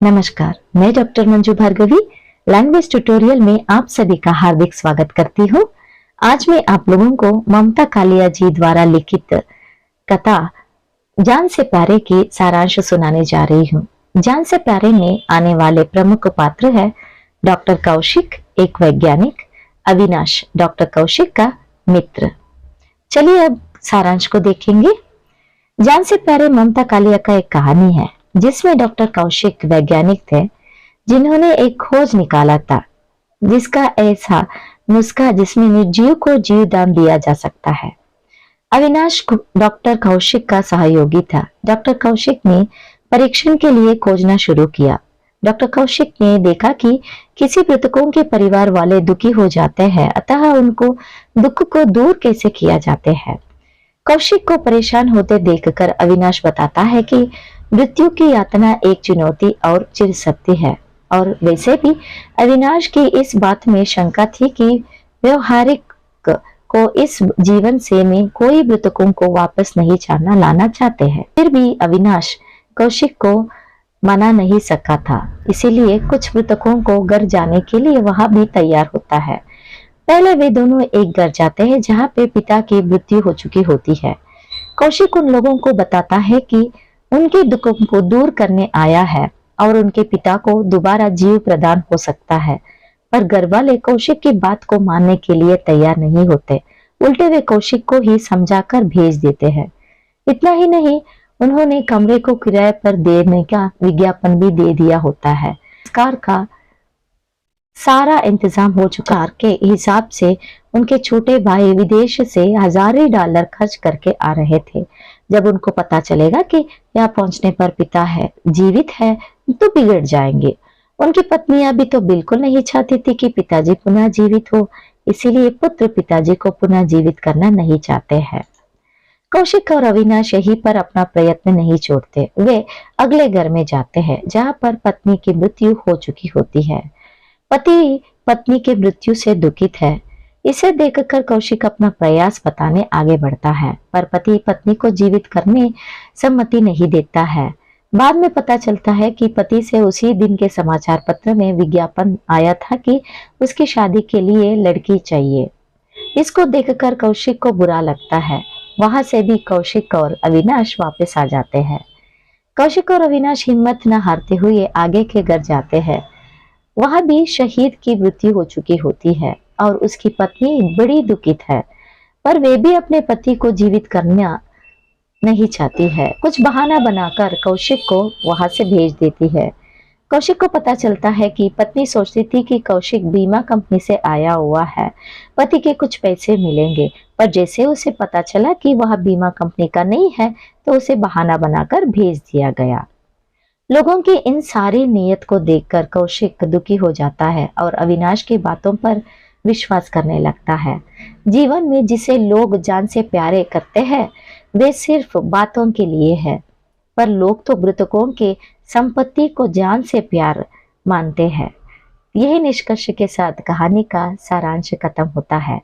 नमस्कार, मैं doctor Manju Bhargavi language tutorial में आप सभी का हार्दिक स्वागत करती हूँ। आज मैं आप लोगों को ममता कालिया जी द्वारा लिखित कथा जान से प्यारे की सारांश सुनाने जा रही हूँ। जान से प्यारे में आने वाले प्रमुख पात्र है डॉक्टर कौशिक, एक वैज्ञानिक, अविनाश डॉक्टर कौशिक का मित्र। चलिए अब सारांश को देखेंगे। जान से प्यारे ममता कालिया का एक कहानी है जिसमें डॉक्टर कौशिक वैज्ञानिक थे जिन्होंने एक खोज निकाला था जिसका ऐसा नुस्खा जिसमें निर्जीव को जीवदान दिया जा सकता है। अविनाश डॉक्टर कौशिक का सहयोगी था। डॉक्टर कौशिक ने परीक्षण के लिए खोजना शुरू किया। डॉक्टर कौशिक ने देखा कि किसी मृतकों के परिवार वाले दुखी हो जाते हैं, अतः उनको दुख को दूर कैसे किया जाते हैं। कौशिक को परेशान होते देखकर अविनाश बताता है कि मृत्यु की यातना एक चुनौती और चिर सत्य है, और वैसे भी अविनाश की इस बात में शंका थी कि व्यवहारिक को इस जीवन से में कोई मृतकों को वापस नहीं लाना चाहते हैं। फिर भी अविनाश कौशिक को मना नहीं सका था, इसीलिए कुछ मृतकों को घर जाने के लिए वहां भी तैयार होता है। पहले वे दोनों एक घर जाते हैं जहां पे पिता की मृत्यु हो चुकी होती है। कौशिक उन लोगों को बताता है कि उनके दुखों को दूर करने आया है और उनके पिता को दोबारा जीव प्रदान हो सकता है, पर घर वाले कौशिक की बात को मानने के लिए तैयार नहीं होते। उल्टे वे कौशिक को ही समझाकर भेज देते हैं। इतना ही नहीं, उन्होंने कमरे को किराए पर देने का विज्ञापन भी दे दिया होता है। कार का सारा इंतजाम हो चुका के हिसाब से उनके छोटे भाई विदेश से हजारों डॉलर खर्च करके आ रहे थे। जब उनको पता चलेगा कि यहाँ पहुंचने पर पिता है जीवित है तो बिगड़ जाएंगे। उनकी पत्नी अभी तो बिल्कुल नहीं चाहती थी कि पिताजी पुनः जीवित हो, इसीलिए पुत्र पिताजी को पुनः जीवित करना नहीं चाहते हैं। कौशिक और अविनाश यहीं पर अपना प्रयत्न नहीं छोड़ते। वे अगले घर में जाते हैं जहाँ पर पत्नी की मृत्यु हो चुकी होती है। पति पत्नी के मृत्यु से दुखित है। इसे देखकर कौशिक अपना प्रयास बताने आगे बढ़ता है, पर पति पत्नी को जीवित करने सम्मति नहीं देता है। बाद में पता चलता है कि पति से उसी दिन के समाचार पत्र में विज्ञापन आया था कि उसकी शादी के लिए लड़की चाहिए। इसको देखकर कौशिक को बुरा लगता है। वहां से भी कौशिक और अविनाश वापस आ जाते हैं। कौशिक और अविनाश हिम्मत न हारते हुए आगे के घर जाते हैं। वहां भी शहीद की मृत्यु हो चुकी होती है और उसकी पत्नी बड़ी दुखित है, पर वे भी अपने पति को जीवित करना नहीं चाहती है। कुछ बहाना बनाकर कौशिक को वहां से भेज देती है। कौशिक को पता चलता है कि पत्नी सोचती थी कि कौशिक बीमा कंपनी से आया हुआ है, पति के कुछ पैसे मिलेंगे, पर जैसे उसे पता चला कि वह बीमा कंपनी का नहीं है तो उसे बहाना बनाकर भेज दिया गया। लोगों की इन सारी नीयत को देखकर कौशिक दुखी हो जाता है और अविनाश की बातों पर विश्वास करने लगता है। जीवन में जिसे लोग जान से प्यारे करते हैं वे सिर्फ बातों के लिए है, पर लोग तो मृतकों के संपत्ति को जान से प्यार मानते हैं। यही निष्कर्ष के साथ कहानी का सारांश खत्म होता है।